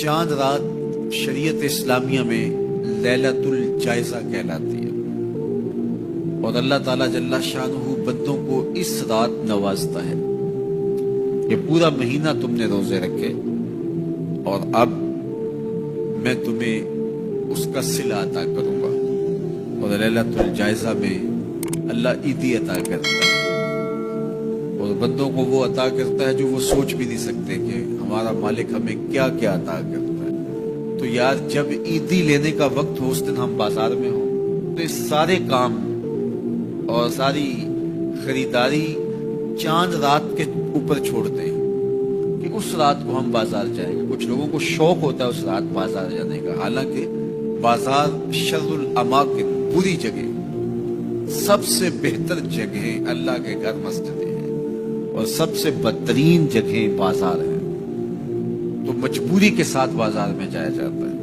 چاند رات شریعت اسلامیہ میں لیلۃ الجائزہ کہلاتی ہے، اور اللہ تعالیٰ جل شانہ بندوں کو اس رات نوازتا ہے۔ یہ پورا مہینہ تم نے روزے رکھے اور اب میں تمہیں اس کا صلہ عطا کروں گا، اور لیلۃ الجائزہ میں اللہ عیدی عطا کرتا ہے، اور بندوں کو وہ عطا کرتا ہے جو وہ سوچ بھی نہیں سکتے کہ ہمارا مالک ہمیں کیا کیا عطا کرتا ہے۔ تو یار جب عیدی لینے کا وقت ہو، اس دن ہم بازار میں ہوں، تو اس سارے کام اور ساری خریداری چاند رات کے اوپر چھوڑتے ہیں کہ اس رات کو ہم بازار جائیں گے۔ کچھ لوگوں کو شوق ہوتا ہے اس رات بازار جانے کا، حالانکہ بازار شر الاماکن، بری جگہ، سب سے بہتر جگہیں اللہ کے گھر مسجدیں ہیں، اور سب سے بدترین جگہیں بازار ہیں۔ تو مجبوری کے ساتھ بازار میں جایا جاتا ہے،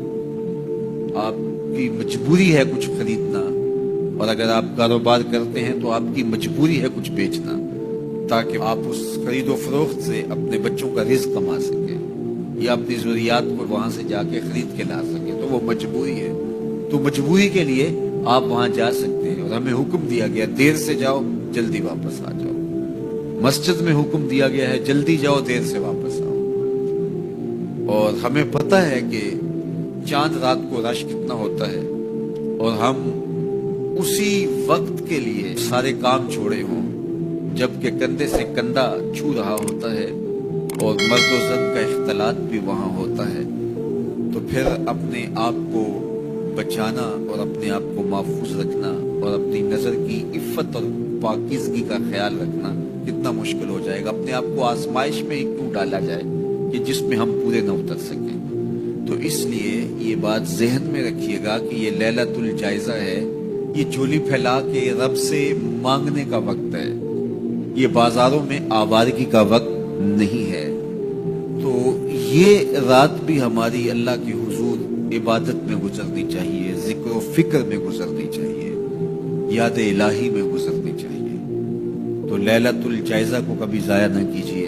آپ کی مجبوری ہے کچھ خریدنا، اور اگر آپ کاروبار کرتے ہیں تو آپ کی مجبوری ہے کچھ بیچنا، تاکہ آپ اس خرید و فروخت سے اپنے بچوں کا رزق کما سکیں یا اپنی ضروریات کو وہاں سے جا کے خرید کے لا سکیں۔ تو وہ مجبوری ہے، تو مجبوری کے لیے آپ وہاں جا سکتے ہیں، اور ہمیں حکم دیا گیا دیر سے جاؤ جلدی واپس آ جاؤ۔ مسجد میں حکم دیا گیا ہے جلدی جاؤ دیر سے واپس آؤ، اور ہمیں پتہ ہے کہ چاند رات کو رش کتنا ہوتا ہے، اور ہم اسی وقت کے لیے سارے کام چھوڑے ہوں جبکہ کندھے سے کندھا چھو رہا ہوتا ہے، اور مرد و زن کا اختلاط بھی وہاں ہوتا ہے۔ تو پھر اپنے آپ کو بچانا اور اپنے آپ کو محفوظ رکھنا اور اپنی نظر کی عفت اور پاکیزگی کا خیال رکھنا کتنا مشکل ہو جائے گا۔ اپنے آپ کو آزمائش میں کیوں ڈالا جائے کہ جس میں ہم پورے نہ اتر سکیں۔ تو اس لیے یہ بات ذہن میں رکھیے گا کہ یہ لیلۃ الجائزہ ہے، یہ جھولی پھیلا کے رب سے مانگنے کا وقت ہے، یہ بازاروں میں آوارگی کا وقت نہیں ہے۔ تو یہ رات بھی ہماری اللہ کے حضور عبادت میں گزرنی چاہیے، ذکر و فکر میں گزرنی چاہیے، یاد الہی میں گزرنی چاہیے۔ تو لیلۃ الجائزہ کو کبھی ضائع نہ کیجیے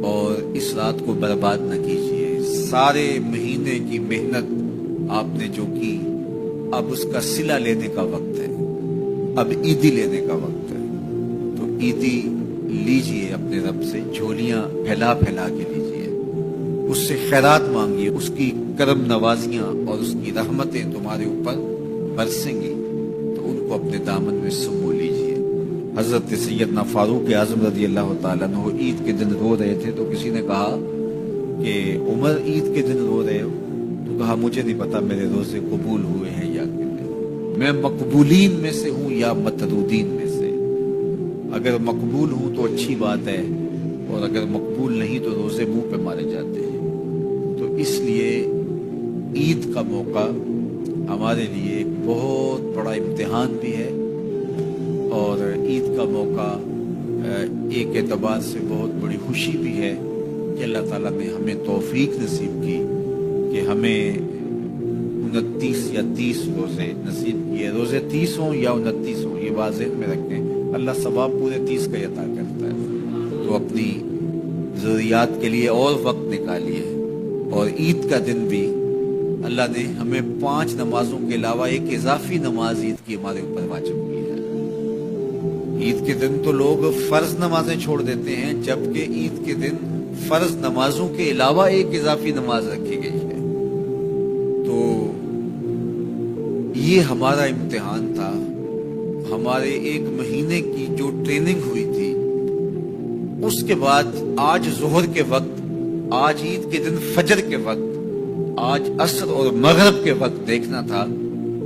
اور اس رات کو برباد نہ کیجیے۔ سارے مہینے کی محنت آپ نے جو کی، اب اس کا صلہ لینے کا وقت ہے، اب عیدی لینے کا وقت ہے۔ تو عیدی لیجیے اپنے رب سے، جھولیاں پھیلا پھیلا کے لیجیے، اس سے خیرات مانگیے، اس کی کرم نوازیاں اور اس کی رحمتیں تمہارے اوپر برسیں گی، تو ان کو اپنے دامن میں سمو لیجیے۔ حضرت سیدنا فاروق اعظم رضی اللہ تعالیٰ عنہ عید کے دن رو رہے تھے، تو کسی نے کہا کہ عمر عید کے دن رو رہے ہو؟ تو کہا مجھے نہیں پتا میرے روزے قبول ہوئے ہیں یا کہ نہیں، میں مقبولین میں سے ہوں یا مطرودین میں سے۔ اگر مقبول ہوں تو اچھی بات ہے، اور اگر مقبول نہیں تو روزے منہ پہ مارے جاتے ہیں۔ تو اس لیے عید کا موقع ہمارے لیے ایک بہت بڑا امتحان بھی ہے، اور عید کا موقع ایک اعتبار سے بہت بڑی خوشی بھی ہے کہ اللہ تعالیٰ نے ہمیں توفیق نصیب کی کہ ہمیں 29 یا 30 روزے نصیب کیے۔ روزے 30 ہوں یا 29 ہوں، یہ واضح میں رکھیں، اللہ ثواب پورے 30 کا عطا کرتا ہے۔ تو اپنی ضروریات کے لیے اور وقت نکالیے، اور عید کا دن بھی اللہ نے ہمیں 5 نمازوں کے علاوہ ایک اضافی نماز عید کی ہمارے اوپر واجب کی ہے۔ عید کے دن تو لوگ فرض نمازیں چھوڑ دیتے ہیں، جبکہ عید کے دن فرض نمازوں کے علاوہ ایک اضافی نماز رکھی گئی ہے۔ تو یہ ہمارا امتحان تھا، ہمارے ایک مہینے کی جو ٹریننگ ہوئی تھی، اس کے بعد آج ظہر کے وقت، آج عید کے دن فجر کے وقت، آج عصر اور مغرب کے وقت دیکھنا تھا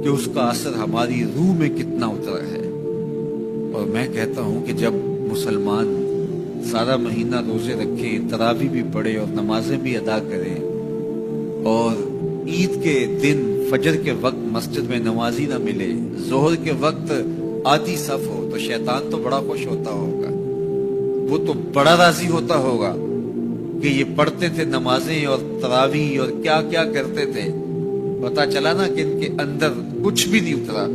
کہ اس کا اثر ہماری روح میں کتنا اترا ہے۔ اور میں کہتا ہوں کہ جب مسلمان سارا مہینہ روزے رکھیں، تراویح بھی پڑھے اور نمازیں بھی ادا کریں، اور عید کے دن فجر کے وقت مسجد میں نمازی نہ ملے، ظہر کے وقت آدھی صف ہو، تو شیطان تو بڑا خوش ہوتا ہوگا، وہ تو بڑا راضی ہوتا ہوگا کہ یہ پڑھتے تھے نمازیں اور تراویح اور کیا کیا کرتے تھے، پتہ چلا نا کہ ان کے اندر کچھ بھی نہیں اترا،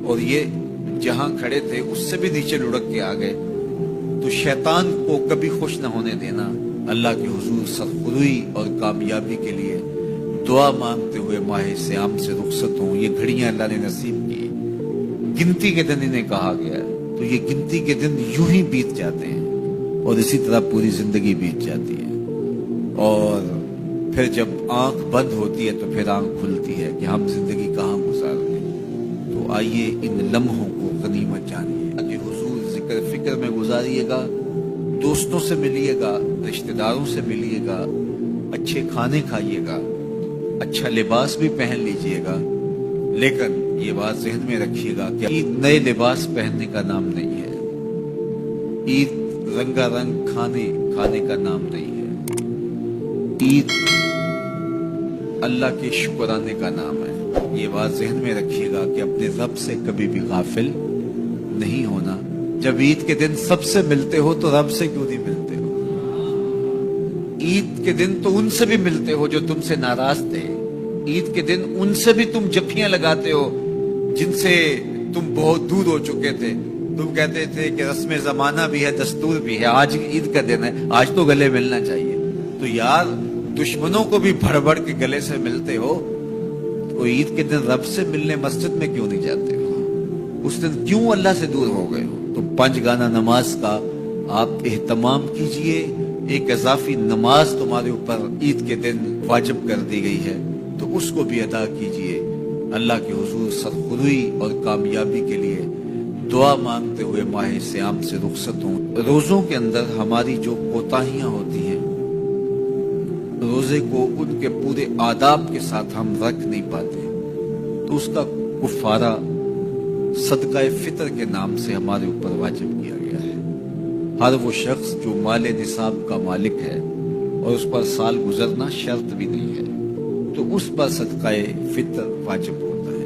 اور یہ جہاں کھڑے تھے اس سے بھی نیچے لڑک کے آ گئے۔ تو شیطان کو کبھی خوش نہ ہونے دینا، اللہ کے حضور سرخروئی اور کامیابی کے لیے دعا مانگتے ہوئے ماہ سیام سے رخصت ہوں. یہ گھڑیاں اللہ نے نصیب کی. گنتی کے دن انہیں کہا گیا ہے، تو یہ گنتی کے دن یوں ہی بیت جاتے ہیں اور اسی طرح پوری زندگی بیت جاتی ہے. اور پھر جب آنکھ بند ہوتی ہے تو پھر آنکھ کھلتی ہے کہ ہم زندگی کہاں گزار رہے ہیں. تو آئیے ان لمحوں کو غنیمت جانیے کہ حضور ذکر فکر میں گزاریے گا، دوستوں سے ملیے گا، رشتہ داروں سے ملیے گا، اچھے کھانے کھائیے گا، اچھا لباس بھی پہن لیجئے گا. لیکن یہ بات ذہن میں رکھیے گا کہ عید نئے لباس پہننے کا نام نہیں ہے. عید رنگا رنگ کھانے کا نام نہیں ہے. عید اللہ کے شکرانے کا نام ہے. یہ بات ذہن میں رکھیے گا کہ اپنے رب سے کبھی بھی غافل نہیں ہونا. جب عید کے دن سب سے ملتے ہو تو رب سے کیوں نہیں ملتے ہو؟ عید کے دن تو ان سے بھی ملتے ہو جو تم سے ناراض تھے. عید کے دن ان سے بھی تم جفیاں لگاتے ہو جن سے تم بہت دور ہو چکے تھے. تم کہتے تھے کہ رسم زمانہ بھی ہے، دستور بھی ہے، آج عید کا دن ہے، آج تو گلے ملنا چاہیے. تو یار دشمنوں کو بھی بھڑ بھڑ کے گلے سے ملتے ہو، تو عید کے دن رب سے ملنے مسجد میں کیوں نہیں جاتے ہو؟ اس دن کیوں اللہ سے دور ہو گئے ہو؟ تو 5 گانا نماز کا آپ اہتمام کیجئے. ایک اضافی نماز تمہارے اوپر عید کے دن واجب کر دی گئی ہے، تو اس کو بھی ادا کیجئے. اللہ کے حضور سرخروئی اور کامیابی کے لیے دعا مانگتے ہوئے ماہ سیام سے رخصت ہوں. روزوں کے اندر ہماری جو کوتاہیاں ہوتی ہیں، روزے کو ان کے پورے آداب کے ساتھ ہم رکھ نہیں پاتے، تو اس کا کفارہ صدقہ فطر کے نام سے ہمارے اوپر واجب کیا گیا ہے. ہر وہ شخص جو مال نصاب کا مالک ہے اور اس پر سال گزرنا شرط بھی نہیں ہے، تو اس پر صدقہ فطر واجب ہوتا ہے.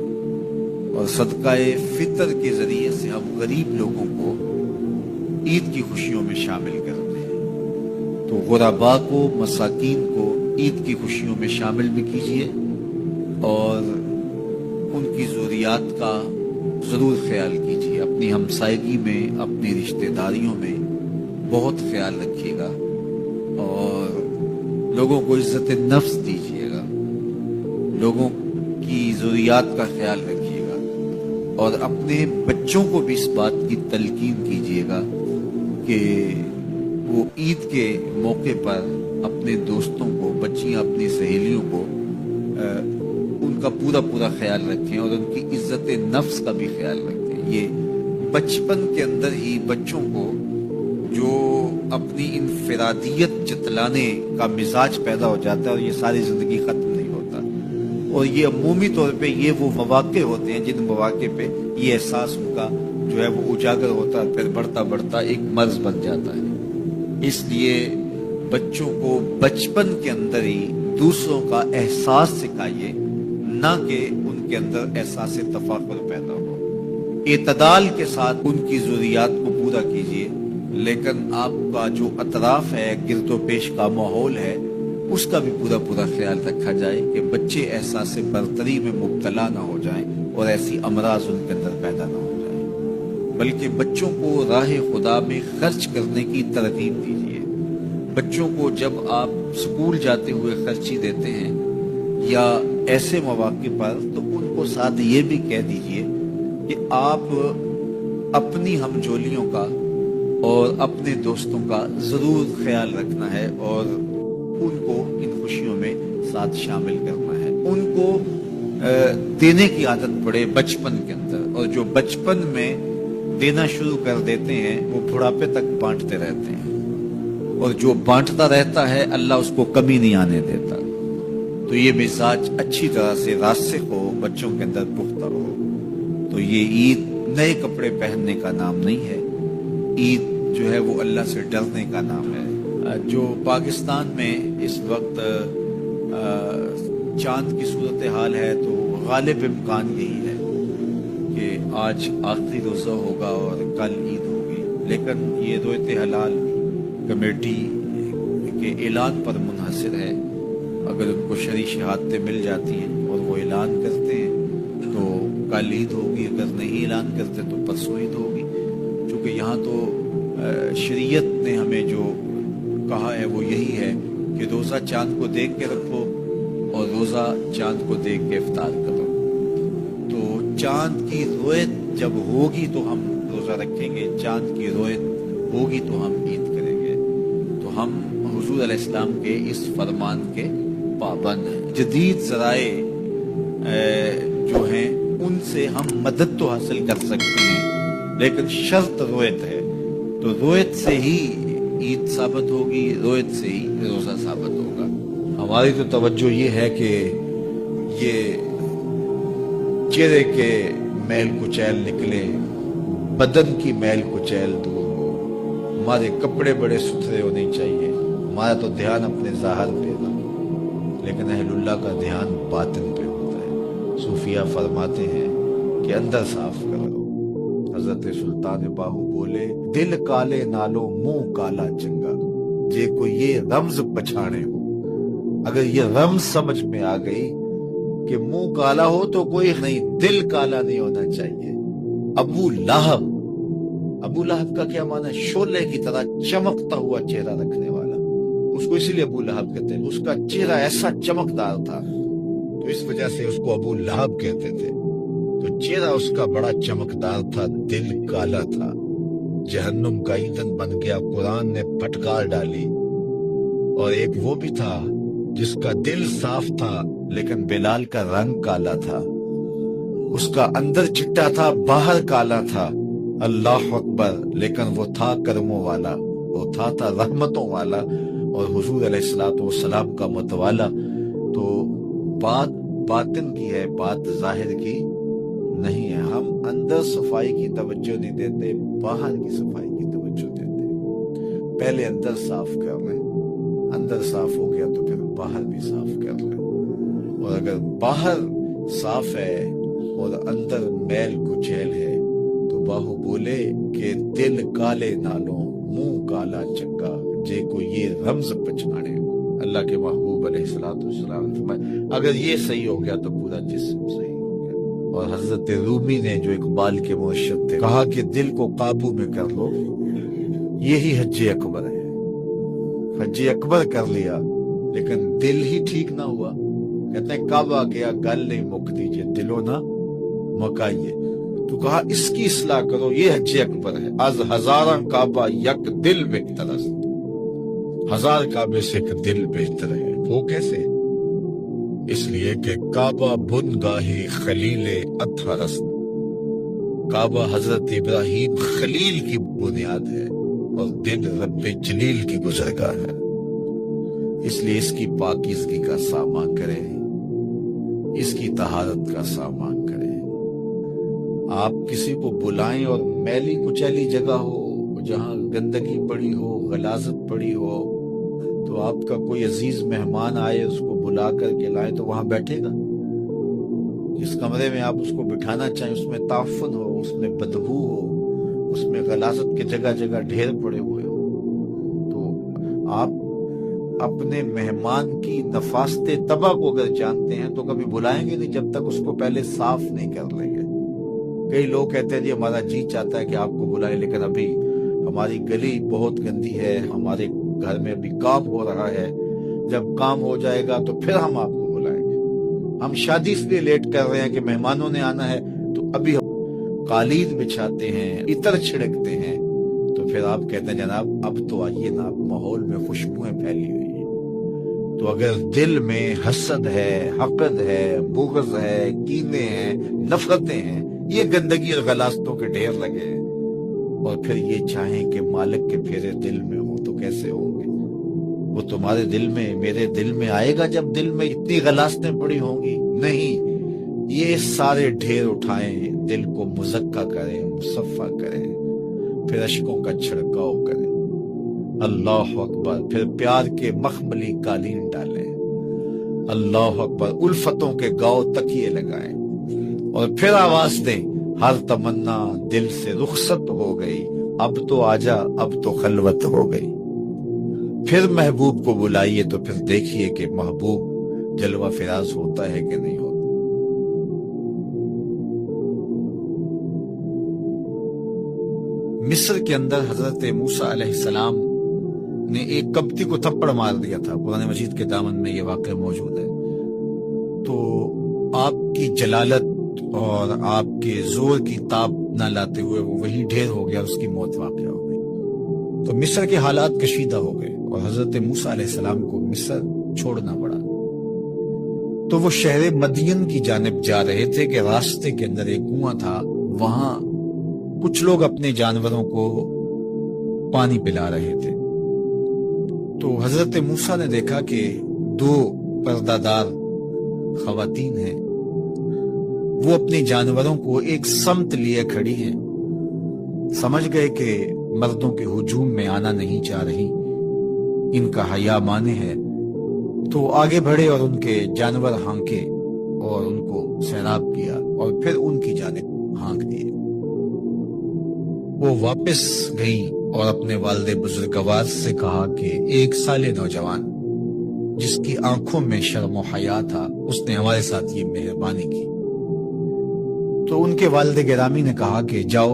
اور صدقہ فطر کے ذریعے سے ہم غریب لوگوں کو عید کی خوشیوں میں شامل کرتے ہیں. تو غرباء کو، مساکین کو عید کی خوشیوں میں شامل بھی کیجیے اور ان کی ضروریات کا ضرور خیال کیجیے. اپنی ہمسائیگی میں، اپنی رشتہ داریوں میں بہت خیال رکھیے گا اور لوگوں کو عزت نفس دیجیے گا، لوگوں کی ضروریات کا خیال رکھیے گا اور اپنے بچوں کو بھی اس بات کی تلقین کیجیے گا کہ وہ عید کے موقع پر اپنے دوستوں کو، بچیاں اپنی سہیلیوں کو ان کا پورا خیال رکھیں اور ان کی عزت نفس کا بھی خیال رکھیں. یہ بچپن کے اندر ہی بچوں کو جو اپنی انفرادیت جتلانے کا مزاج پیدا ہو جاتا ہے اور یہ ساری زندگی ختم نہیں ہوتا. اور یہ عمومی طور پہ یہ وہ مواقع ہوتے ہیں جن مواقع پہ یہ احساس ان کا جو ہے وہ اجاگر ہوتا ہے، پھر بڑھتا ایک مرض بن جاتا ہے. اس لیے بچوں کو بچپن کے اندر ہی دوسروں کا احساس سکھائیے، نہ کہ ان کے اندر احساس تفاخر پیدا ہو. اعتدال کے ساتھ ان کی ضروریات کو پورا کیجیے، لیکن آپ کا جو اطراف ہے، گرد و پیش کا ماحول ہے، اس کا بھی پورا خیال رکھا جائے کہ بچے احساس برتری میں مبتلا نہ ہو جائیں اور ایسی امراض ان کے اندر پیدا نہ ہو جائیں. بلکہ بچوں کو راہ خدا میں خرچ کرنے کی ترغیب دیجیے. بچوں کو جب آپ سکول جاتے ہوئے خرچی دیتے ہیں یا ایسے مواقع پر، تو ان کو ساتھ یہ بھی کہہ دیجئے کہ آپ اپنی ہم جولیوں کا اور اپنے دوستوں کا ضرور خیال رکھنا ہے اور ان کو ان خوشیوں میں ساتھ شامل کرنا ہے. ان کو دینے کی عادت پڑے بچپن کے اندر، اور جو بچپن میں دینا شروع کر دیتے ہیں وہ بڑھاپے تک بانٹتے رہتے ہیں، اور جو بانٹتا رہتا ہے اللہ اس کو کمی نہیں آنے دیتا. تو یہ مزاج اچھی طرح سے راسخ ہو، بچوں کے اندر پختہ ہو. تو یہ عید نئے کپڑے پہننے کا نام نہیں ہے، عید جو ہے وہ اللہ سے ڈرنے کا نام ہے. جو پاکستان میں اس وقت چاند کی صورتحال ہے، تو غالب امکان یہی ہے کہ آج آخری روزہ ہوگا اور کل عید ہوگی. لیکن یہ رویت حلال کمیٹی کے اعلان پر منحصر ہے. اگر ان کو شرعی شہادتیں مل جاتی ہیں اور وہ اعلان کرتے ہیں تو کل عید ہوگی، اگر نہیں اعلان کرتے تو پرسوں عید ہوگی. چونکہ یہاں تو شریعت نے ہمیں جو کہا ہے وہ یہی ہے کہ روزہ چاند کو دیکھ کے رکھو اور روزہ چاند کو دیکھ کے افطار کرو۔ تو چاند کی رویت جب ہوگی تو ہم روزہ رکھیں گے، چاند کی رویت ہوگی تو ہم عید کریں گے۔ تو ہم حضور علیہ السلام کے اس فرمان کے پابند ہیں۔ جدید ذرائع جو ہیں ان سے ہم مدد تو حاصل کر سکتے ہیں، لیکن شرط رویت ہے، تو رویت سے ہی عید ثابت ہوگی، رویت سے ہی روزہ ثابت ہوگا۔ ہماری تو توجہ یہ ہے کہ یہ چہرے کے میل کچیل نکلے، بدن کی میل کچیل دور ہو، ہمارے کپڑے بڑے ستھرے ہونے چاہیے، ہمارا تو دھیان اپنے ظاہر پہ تھا، لیکن اہل اللہ کا دھیان باطن پہ ہوتا ہے۔ صوفیہ فرماتے ہیں کہ اندر صاف کر لو۔ حضرت سلطان باہو بولے دل کالے نالو منہ کالا چنگا، جے کو یہ رمز پچھانے ہو۔ اگر یہ رمز سمجھ میں آ گئی کہ منہ کالا ہو تو کوئی نہیں، دل کالا نہیں ہونا چاہیے۔ ابو لہب کا کیا معنی ہے؟ شعلے کی طرح چمکتا ہوا چہرہ رکھنے والا، اس کو اسی لیے ابو لہب کہتے ہیں، اس کا چہرہ ایسا چمکدار تھا تو اس وجہ سے اس کو ابو لہب کہتے تھے۔ تو چہرہ اس کا بڑا چمکدار تھا، دل کالا تھا، جہنم کا ایندھن بن گیا، قرآن نے پھٹکار ڈالی۔ اور ایک وہ بھی تھا جس کا دل صاف تھا لیکن بلال کا رنگ کالا تھا، اس کا اندر چٹا تھا باہر کالا تھا، اللہ اکبر، لیکن وہ تھا کرموں والا، وہ تھا رحمتوں والا اور حضور علیہ السلام کا متوالا۔ تو بات باطن کی ہے، بات ظاہر کی نہیں ہے۔ ہم اندر صفائی کی توجہ نہیں دیتے، باہر کی صفائی کی توجہ دیتے۔ پہلے اندر صاف کر لیں، اندر صاف ہو گیا تو پھر باہر بھی صاف کر لیں۔ اور اگر باہر صاف ہے اور اندر میل کچیل ہے تو باہو بولے کہ دل کالے نالوں منہ کالا چنگا، جے کو یہ رمز پچھانے۔ اللہ کے محبوب علیہ السلام فرمائے اگر یہ صحیح ہو گیا تو پورا جسم صحیح ہو گیا۔ اور حضرت رومی نے جو اقبال کے مرشد تھے کہا کہ دل کو قابو میں کر لو، یہی حج اکبر ہے۔ حج اکبر کر لیا لیکن دل ہی ٹھیک نہ ہوا، کہتے ہیں کعبہ گیا گل نہیں مک دیجئے، دلو نہ مکائیے۔ تو کہا اس کی اصلاح کرو، یہ حج اکبر ہے۔ از ہزاراں کعبہ یک دل بہتر است، ہزار کعبے سے ایک دل بہتر ہے۔ وہ کیسے؟ اس لیے کہ کعبہ بن گاہی خلیل اطہر است، کعبہ حضرت ابراہیم خلیل کی بنیاد ہے اور دل رب جلیل کی گزرگاہ ہے۔ اس لیے اس کی پاکیزگی کا سامان کریں، اس کی طہارت کا سامان کریں۔ آپ کسی کو بلائیں اور میلی کچیلی جگہ ہو جہاں گندگی پڑی ہو، غلاظت پڑی ہو، تو آپ کا کوئی عزیز مہمان آئے اس کو بلا کر کے لائیں تو وہاں بیٹھے گا؟ جس کمرے میں آپ اس کو بٹھانا چاہیں اس میں تعفن ہو، اس میں بدبو ہو، اس میں غلاظت کے جگہ جگہ ڈھیر پڑے ہوئے ہو، تو آپ اپنے مہمان کی نفاست طبع کو اگر جانتے ہیں تو کبھی بلائیں گے نہیں جب تک اس کو پہلے صاف نہیں کر لیں گے۔ کئی لوگ کہتے ہیں جی ہمارا جی چاہتا ہے کہ آپ کو بلائیں، لیکن ابھی ہماری گلی بہت گندی ہے، ہمارے گھر میں ابھی کام ہو رہا ہے، جب کام ہو جائے گا تو پھر ہم آپ کو بلائیں گے۔ ہم شادی اس لیے لیٹ کر رہے ہیں کہ مہمانوں نے آنا ہے، تو ابھی ہم قالین بچھاتے ہیں، عطر چھڑکتے ہیں، تو پھر آپ کہتے ہیں جناب اب تو آئیے نا، ماحول میں خوشبوئیں پھیلی ہوئی ہیں۔ تو اگر دل میں حسد ہے، حقد ہے، بغض ہے، کینے ہیں، نفرتیں ہیں، یہ گندگی اور غلاظتوں کے ڈھیر لگے ہیں، اور پھر یہ چاہیں کہ مالک کے پھیرے دل میں ہوں تو کیسے ہوں گے؟ وہ تمہارے دل میں، میرے دل میں آئے گا جب دل میں اتنی غلاظتیں پڑی ہوں گی؟ نہیں، یہ سارے ڈھیر اٹھائیں، دل کو مزکا کریں، مصفا کریں، پھر اشکوں کا چھڑکاؤ کریں، اللہ اکبر، پھر پیار کے مخملی قالین ڈالیں، اللہ اکبر، الفتوں کے گاؤ تکیے لگائیں، اور پھر آواز دیں ہر تمنا دل سے رخصت ہو گئی، اب تو آجا، اب تو خلوت ہو گئی۔ پھر محبوب کو بلائیے تو پھر دیکھیے کہ محبوب جلوہ فراز ہوتا ہے کہ نہیں ہوتا۔ مصر کے اندر حضرت موسیٰ علیہ السلام نے ایک کبتی کو تھپڑ مار دیا تھا، قرآن مجید کے دامن میں یہ واقعہ موجود ہے۔ تو آپ کی جلالت اور آپ کے زور کی تاب نہ لاتے ہوئے وہ وہی ڈھیر ہو گیا، اس کی موت واقع ہو گئی۔ تو مصر کے حالات کشیدہ ہو گئے اور حضرت موسیٰ علیہ السلام کو مصر چھوڑنا پڑا۔ تو وہ شہر مدین کی جانب جا رہے تھے کہ راستے کے اندر ایک کنواں تھا، وہاں کچھ لوگ اپنے جانوروں کو پانی پلا رہے تھے۔ تو حضرت موسیٰ نے دیکھا کہ دو پردہ دار خواتین ہیں، وہ اپنے جانوروں کو ایک سمت لیے کھڑی ہیں۔ سمجھ گئے کہ مردوں کے ہجوم میں آنا نہیں چاہ رہی، ان کا حیا مانے ہے، تو آگے بڑھے اور ان کے جانور ہانکے اور ان کو سیراب کیا اور پھر ان کی جانب ہانک دیے۔ وہ واپس گئی اور اپنے والد بزرگوار سے کہا کہ ایک سالے نوجوان جس کی آنکھوں میں شرم و حیا تھا، اس نے ہمارے ساتھ یہ مہربانی کی۔ تو ان کے والد گرامی نے کہا کہ جاؤ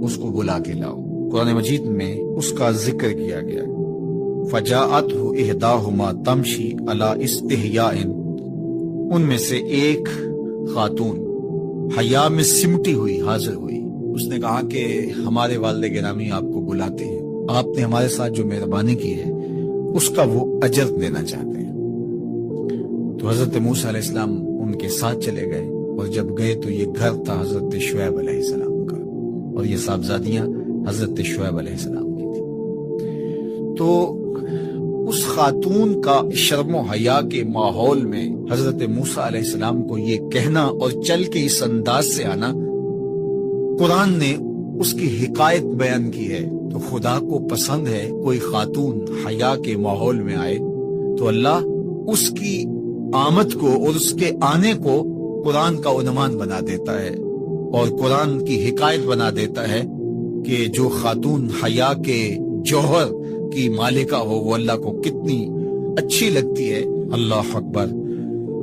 اس کو بلا کے لاؤ۔ قرآن مجید میں اس کا ذکر کیا گیا، فَجَاءَتْهُ إِحْدَاهُمَا تَمْشِي عَلَىٰ اسْتِحْيَاءٍ، ان میں سے ایک خاتون حیا میں سمٹی ہوئی حاضر ہوئی۔ اس نے کہا کہ ہمارے والد گرامی آپ کو بلاتے ہیں، آپ نے ہمارے ساتھ جو مہربانی کی ہے اس کا وہ اجر دینا چاہتے ہیں۔ تو حضرت موسیٰ علیہ السلام ان کے ساتھ چلے گئے، اور جب گئے تو یہ گھر تھا حضرت شعیب علیہ السلام کا، اور یہ صاحبزادیاں حضرت شعیب علیہ السلام کی تھی۔ تو اس خاتون کا شرم و حیا کے ماحول میں حضرت موسیٰ علیہ السلام کو یہ کہنا اور چل کے اس انداز سے آنا، قرآن نے اس کی حکایت بیان کی ہے۔ تو خدا کو پسند ہے کوئی خاتون حیا کے ماحول میں آئے تو اللہ اس کی آمد کو اور اس کے آنے کو قرآن کا عنوان بنا دیتا ہے، اور قرآن کی حکایت بنا دیتا ہے کہ جو خاتون حیا کے جوہر کی مالکہ ہو وہ اللہ کو کتنی اچھی لگتی ہے۔ اللہ اکبر۔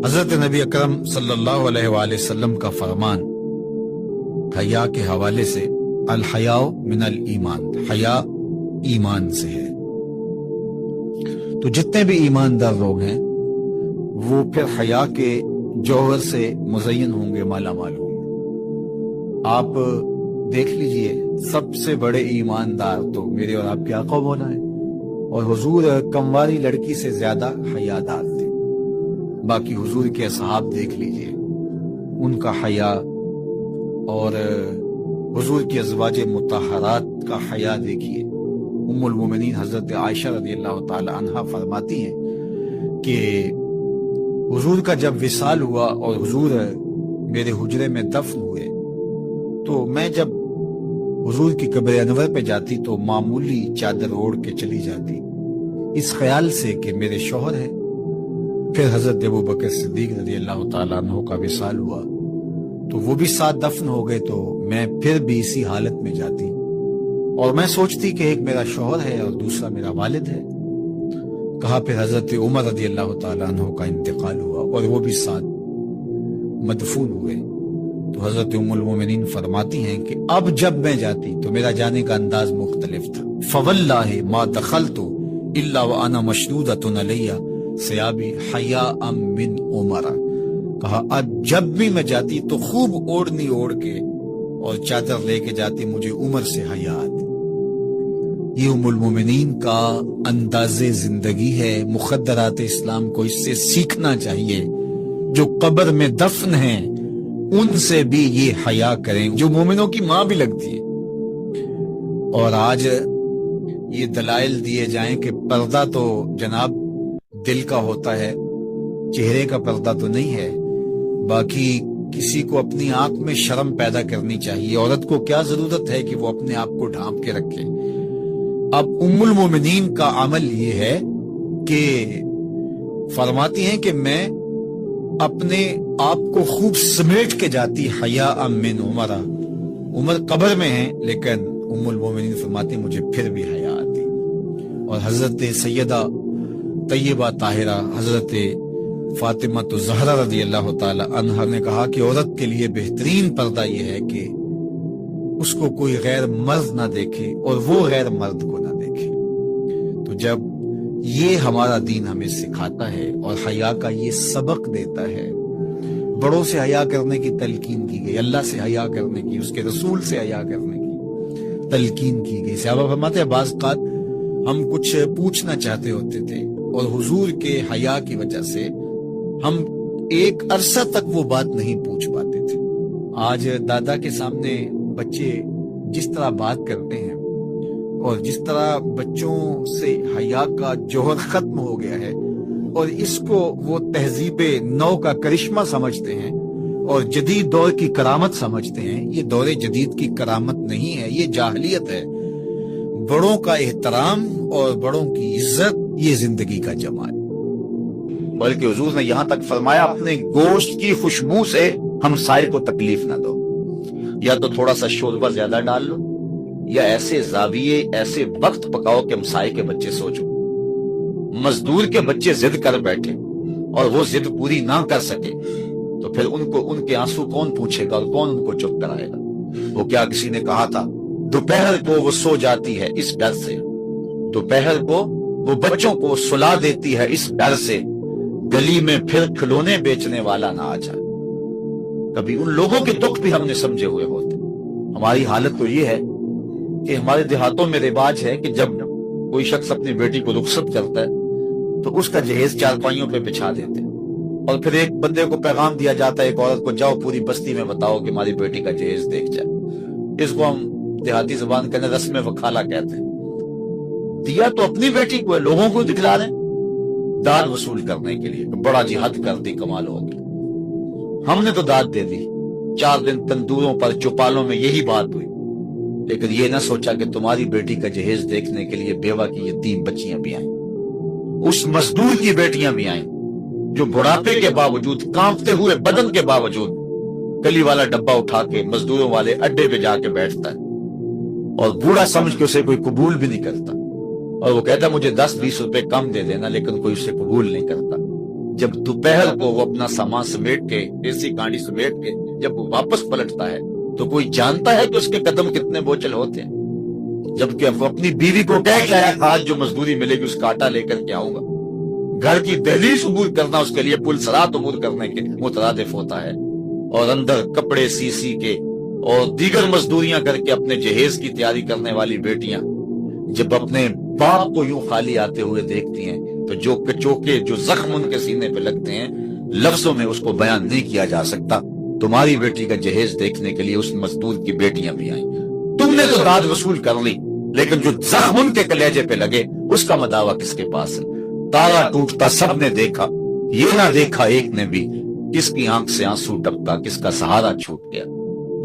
حضرت نبی اکرم صلی اللہ علیہ وآلہ وسلم کا فرمان حیا کے حوالے سے، الحیاء من الایمان، حیا ایمان سے ہے۔ تو جتنے بھی ایماندار لوگ ہیں وہ پھر حیا کے جوہر سے مزین ہوں گے، مالا مال ہوں گے۔ آپ دیکھ لیجئے سب سے بڑے ایماندار تو میرے اور آپ کے آقا مولا ہیں، اور حضور کمواری لڑکی سے زیادہ حیادار تھے۔ باقی حضور کے اصحاب دیکھ لیجئے، ان کا حیا اور حضور کی ازواج مطہرات کا حیا دیکھیے۔ ام المومنین حضرت عائشہ رضی اللہ تعالی عنہا فرماتی ہیں کہ حضور کا جب وصال ہوا اور حضور میرے حجرے میں دفن ہوئے، تو میں جب حضور کی قبر انور پہ جاتی تو معمولی چادر اوڑھ کے چلی جاتی، اس خیال سے کہ میرے شوہر ہیں۔ پھر حضرت ابوبکر صدیق رضی اللہ تعالیٰ عنہ کا وصال ہوا تو وہ بھی ساتھ دفن ہو گئے، تو میں پھر بھی اسی حالت میں جاتی اور میں سوچتی کہ ایک میرا شوہر ہے اور دوسرا میرا والد ہے۔ کہا پھر حضرت عمر رضی اللہ تعالیٰ عنہ کا انتقال ہوا اور وہ بھی ساتھ مدفون ہوئے۔ تو حضرت ام المومنین فرماتی ہیں کہ اب جب میں جاتی تو میرا جانے کا انداز مختلف تھا۔ فواللہ ما دخلت الا وانا مشدودۃ علی ثیابی حیاء من عمر، کہا اب جب بھی میں جاتی تو خوب اوڑھنی اوڑھ کے اور چادر لے کے جاتی، مجھے عمر سے حیا آتی۔ یہ ام المومنین کا انداز زندگی ہے۔ مخدرات اسلام کو اس سے سیکھنا چاہیے۔ جو قبر میں دفن ہیں ان سے بھی یہ حیا کریں، جو مومنوں کی ماں بھی لگتی ہے۔ اور آج یہ دلائل دیے جائیں کہ پردہ تو جناب دل کا ہوتا ہے، چہرے کا پردہ تو نہیں ہے۔ باقی کسی کو اپنی آنکھ میں شرم پیدا کرنی چاہیے۔ عورت کو کیا ضرورت ہے کہ وہ اپنے آپ کو ڈھانپ کے رکھے؟ اب ام المومنین کا عمل یہ ہے کہ فرماتی ہیں کہ میں اپنے آپ کو خوب سمیٹ کے جاتی حیاء من عمر۔ عمر قبر میں ہیں لیکن ام المومنین فرماتی مجھے پھر بھی حیا آتی۔ اور حضرت سیدہ طیبہ طاہرہ حضرت فاطمہ زہرا رضی اللہ تعالی عنہا نے کہا کہ عورت کے لیے بہترین پردہ یہ ہے کہ اس کو کوئی غیر مرد نہ دیکھے اور وہ غیر مرد کو نہ دیکھے۔ تو جب یہ ہمارا دین ہمیں سکھاتا ہے اور حیا کا یہ سبق دیتا ہے۔ بڑوں سے حیا کرنے کی تلقین کی گئی، اللہ سے حیا کرنے کی، اس کے رسول سے حیا کرنے کی تلقین کی گئی۔ صحابہ فرماتے ہیں بعض اوقات ہم کچھ پوچھنا چاہتے ہوتے تھے اور حضور کے حیا کی وجہ سے ہم ایک عرصہ تک وہ بات نہیں پوچھ پاتے تھے۔ آج دادا کے سامنے بچے جس طرح بات کرتے ہیں اور جس طرح بچوں سے حیا کا جوہر ختم ہو گیا ہے اور اس کو وہ تہذیب نو کا کرشمہ سمجھتے ہیں اور جدید دور کی کرامت سمجھتے ہیں، یہ دور جدید کی کرامت نہیں ہے، یہ جاہلیت ہے۔ بڑوں کا احترام اور بڑوں کی عزت یہ زندگی کا جمال۔ بلکہ حضور نے یہاں تک فرمایا اپنے گوشت کی خوشبو سے ہمسائے کو تکلیف نہ دو، یا تو تھوڑا سا شوربہ زیادہ ڈال لو یا ایسے زاویے ایسے وقت پکاؤ کہ ہمسائے کے بچے سوچو۔ مزدور کے بچے ضد کر بیٹھے اور وہ ضد پوری نہ کر سکے تو پھر ان کے آنسو کون پوچھے گا اور کون ان کو چپ کرائے گا؟ وہ کیا کسی نے کہا تھا دوپہر کو وہ سو جاتی ہے اس ڈر سے، دوپہر کو وہ بچوں کو سلا دیتی ہے اس ڈر سے، گلی میں پھر کھلونے بیچنے والا نہ آ جائے۔ کبھی ان لوگوں کے دکھ بھی ہم نے سمجھے ہوئے ہوتے۔ ہماری حالت تو یہ ہے کہ ہمارے دیہاتوں میں رواج ہے کہ جب کوئی شخص اپنی بیٹی کو رخصت کرتا ہے تو اس کا جہیز چارپائیوں پہ بچھا دیتے ہیں اور پھر ایک بندے کو پیغام دیا جاتا ہے ایک عورت کو، جاؤ پوری بستی میں بتاؤ کہ ہماری بیٹی کا جہیز دیکھ جائے۔ اس کو ہم دیہاتی زبان کے اندر رسم وکالہ کہتے ہیں۔ دیا تو اپنی بیٹی کو ہے، لوگوں کو دکھلا رہے ہیں داد وصول کرنے کے لیے، بڑا جی حد کر دی، کمال ہو گئی۔ ہم نے تو داد دے دی، 4 دن تندوروں پر چوپالوں میں یہی بات ہوئی، لیکن یہ نہ سوچا کہ تمہاری بیٹی کا جہیز دیکھنے کے لیے بیوہ کی یتیم بچیاں بھی آئیں، اس مزدور کی بیٹیاں بھی آئیں جو بڑھاپے کے باوجود، کانپتے ہوئے بدن کے باوجود گلی والا ڈبہ اٹھا کے مزدوروں والے اڈے پہ جا کے بیٹھتا ہے اور بوڑھا سمجھ کے اسے کوئی قبول بھی نہیں کرتا، اور وہ کہتا مجھے 10-20 روپے کم دے دینا، لیکن کوئی اسے قبول نہیں کرتا۔ جب دوپہر کو وہ اپنا سامان سمیٹ کے، دیسی گاڑی سمیٹ کے جب وہ واپس پلٹتا ہے تو کوئی جانتا ہے کہ اس کے قدم کتنے بوجھل ہوتے ہیں، جبکہ وہ اپنی بیوی کو کہہ کے آیا آج جو مزدوری ملے گی اس کا آٹا لے کر کے آؤں گا۔ گھر کی دہلیز عبور کرنا اس کے لیے پل صراط عبور کرنے کے مترادف ہوتا ہے، اور اندر کپڑے سی کے اور دیگر مزدوریاں کر کے اپنے جہیز کی تیاری کرنے والی بیٹیاں جب اپنے باپ کو یوں خالی آتے ہوئے دیکھتی ہیں تو جو کچوکے، جو زخم ان کے سینے پہ لگتے ہیں، لفظوں میں اس کو بیان نہیں کیا جا سکتا۔ تمہاری بیٹی کا جہیز دیکھنے کے لیے اس مزدور کی بیٹیاں بھی آئیں، تم نے تو داد وصول کر لی، لیکن جو زخم ان کے کلیجے پہ لگے اس کا مداوع کس کے پاس ہے؟ تارا ٹوٹتا سب نے دیکھا، یہ نہ دیکھا ایک نے بھی، کس کی آنکھ سے آنسو ٹپکا، کس کا سہارا چھوٹ گیا۔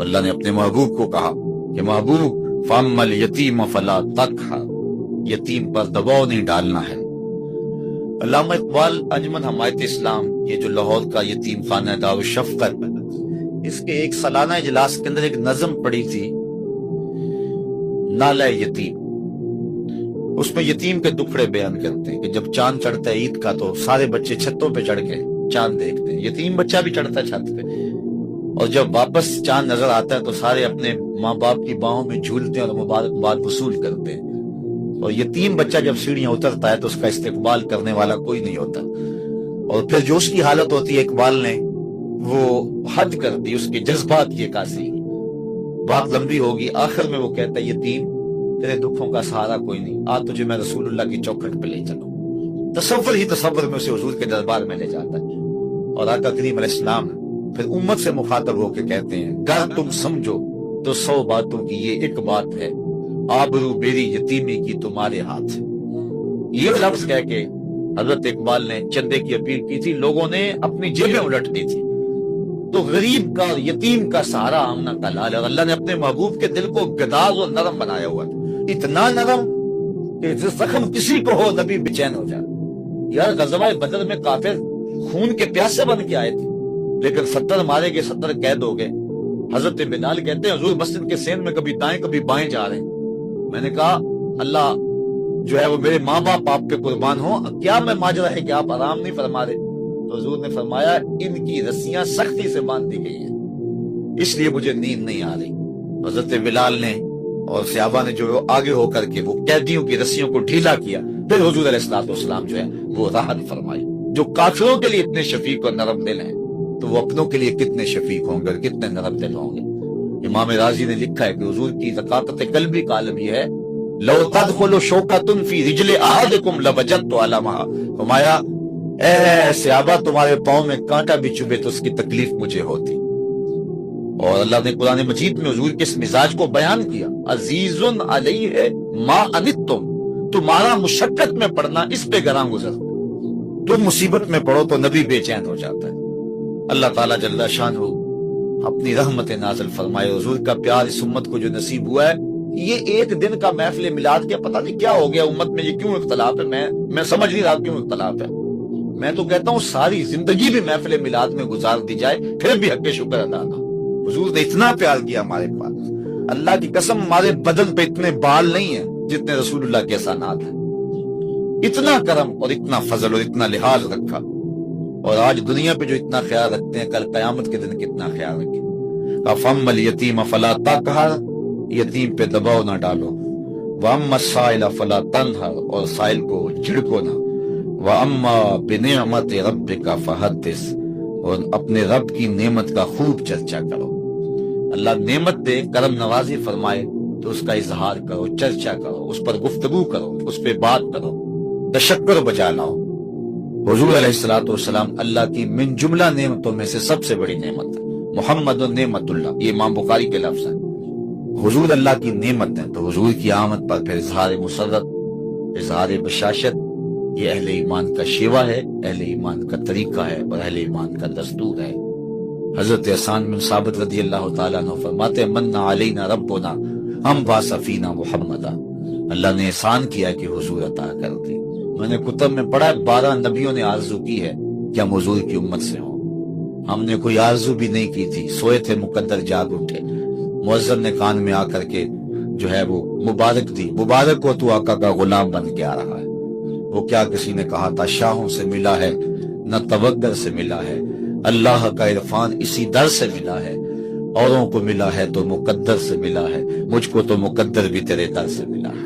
اللہ نے اپنے محبوب کو کہا کہ محبوب فَأَمَّا الْيَتِيمَ فَلَا تَقْهَرْ، یتیم پر دباؤ نہیں ڈالنا ہے۔ علامہ اقبال انجمن حمایت اسلام، یہ جو لاہور کا یتیم خانہ دارالشفقت، اس کے ایک سالانہ اجلاس کے اندر ایک نظم پڑھی تھی، نالہ یتیم۔ اس میں یتیم کے دکھڑے بیان کرتے ہیں کہ جب چاند چڑھتا ہے عید کا تو سارے بچے چھتوں پہ چڑھ کے چاند دیکھتے ہیں، یتیم بچہ بھی چڑھتا ہے چھت پہ، اور جب واپس چاند نظر آتا ہے تو سارے اپنے ماں باپ کی باہوں میں جھولتے ہیں اور مبارکباد وصول کرتے ہیں، اور یتیم بچہ جب سیڑھیاں اترتا ہے تو اس کا استقبال کرنے والا کوئی نہیں ہوتا، اور پھر جو اس کی حالت ہوتی ہے، اقبال نے وہ حد کر دی اس کے جذبات کی عکاسی، بات لمبی ہوگی، آخر میں وہ کہتا ہے یتیم تیرے دکھوں کا سہارا کوئی نہیں، آج تجھے میں رسول اللہ کی چوکھٹ پہ لے چلوں۔ تصور میں اسے حضور کے دربار میں لے جاتا ہے، اور آقا کریم علیہ السلام پھر امت سے مخاطب ہو کے کہتے ہیں گر تم سمجھو تو 100 باتوں کی یہ ایک بات ہے، آبرو میری یتیمی کی تمہارے ہاتھ ہے۔ یہ لفظ کہہ کے حضرت اقبال نے چندے کی اپیل کی تھی، لوگوں نے اپنی جیبیں الٹ دی تھی، تو غریب کا اور یتیم کا سہارا آمنا کا لال ہے، اور اللہ نے اپنے محبوب کے دل کو گداز اور نرم بنایا ہوا ہے، اتنا نرم کہ زخم کسی کو ہو نبی بے چین ہو جائے۔ یار غزوہ بدر میں کافر خون کے پیاسے بن کے آئے تھے، لیکن 70 مارے گئے، 70 قید ہو گئے۔ حضرت بلال کہتے ہیں حضور مسجد کے سین میں کبھی دائیں کبھی بائیں جا رہے ہیں، میں نے کہا اللہ جو ہے وہ میرے ماں باپ آپ پہ قربان ہو، کیا میں ماجرا ہے کہ آپ آرام نہیں فرما رہے؟ تو حضور نے فرمایا ان کی رسیاں سختی سے باندھ دی گئی ہیں، اس لیے مجھے نیند نہیں آ رہی۔ حضرت بلال نے اور صحابہ نے جو آگے ہو کر کے وہ قیدیوں کی رسیوں کو ڈھیلا کیا، پھر حضور علیہ السلام جو ہے وہ راحت فرمائی. جو کافروں کے لیے اتنے شفیق اور نرم دل ہیں تو وہ اپنوں کے لیے کتنے شفیق ہوں گے اور کتنے نرم دل ہوں گے. امام رازی نے لکھا ہے کہ حضور کی رقاقت قلبی کا عالم یہ ہے، لو تدخل شوکۃ فی رجل احدکم لوجدت علمها. فرمایا اے صحابہ تمہارے پاؤں میں کانٹا بھی چبھے تو اس کی تکلیف مجھے ہوتی. اور اللہ نے قرآن مجید میں حضور کے اس مزاج کو بیان کیا، عزیز علیہ ما عنتم، تمہارا مشقت میں پڑنا اس پہ گراں گزر، تم مصیبت میں پڑو تو نبی بے چین ہو جاتا ہے. اللہ تعالیٰ جل شانہ اپنی رحمت نازل فرمائے. حضور کا پیار اس امت کو جو نصیب ہوا ہے، یہ ایک دن کا محفل میلاد کیا پتہ نہیں کیا ہو گیا امت میں، یہ کیوں اختلاف ہے، میں سمجھ نہیں رہا کیوں اختلاف ہے. میں تو کہتا ہوں ساری زندگی بھی محفل میلاد میں گزار دی جائے پھر بھی حق شکر ادا نہ. حضور نے اتنا پیار کیا ہمارے پاس، اللہ کی قسم ہمارے بدن پہ اتنے بال نہیں ہیں جتنے رسول اللہ کے احسانات ہیں. اتنا کرم اور اتنا فضل اور اتنا لحاظ رکھا، اور آج دنیا پہ جو اتنا خیال رکھتے ہیں کل قیامت کے دن کتنا خیال رکھیں. فَأَمَّا الْيَتِيمَ فَلَا تَقْهَرْ، یتیم پہ دباؤ نہ ڈالو. وَأَمَّا السَّائِلَ فَلَا تَنْهَرْ، اور سائل کو جھڑکو نہ. وَأَمَّا بِنِعْمَتِ رَبِّكَ فَحَدِّثْ، اور اپنے رب کی نعمت کا خوب چرچا کرو. اللہ نعمت دے، کرم نوازی فرمائے تو اس کا اظہار کرو، چرچا کرو، اس پر گفتگو کرو، اس پہ بات کرو، تشکر بجا لاؤ. حضور علیہ السلام اللہ کی من جملہ نعمتوں میں سے سب سے بڑی نعمت ہے. محمد نعمت اللہ، یہ امام بخاری کے لفظ ہیں. حضور اللہ کی نعمت ہے تو حضور کی آمد پر پھر اظہار مسرت، اظہار بشاشت، یہ اہل ایمان کا شیوا ہے، اہل ایمان کا طریقہ ہے اور اہل ایمان کا دستور ہے. حضرت حسان بن ثابت رضی اللہ تعالیٰ عنہ فرماتے من علینا ربنا ہم باسفینا محمدا، اللہ نے احسان کیا کہ حضور عطا کر دی. میں نے کتب میں پڑھا 12 نبیوں نے آرزو کی ہے کہ ہم حضور کی امت سے ہوں. ہم نے کوئی آرزو بھی نہیں کی تھی، سوئے تھے مقدر جاگ اٹھے. مؤذن نے کان میں آ کر کے جو ہے وہ مبارک دی، مبارک ہو تو آقا کا غلام بن کے آ رہا ہے. وہ کیا کسی نے کہا تھا شاہوں سے ملا ہے نہ توگر سے ملا ہے، اللہ کا عرفان اسی در سے ملا ہے. اوروں کو ملا ہے تو مقدر سے ملا ہے، مجھ کو تو مقدر بھی تیرے در سے ملا ہے.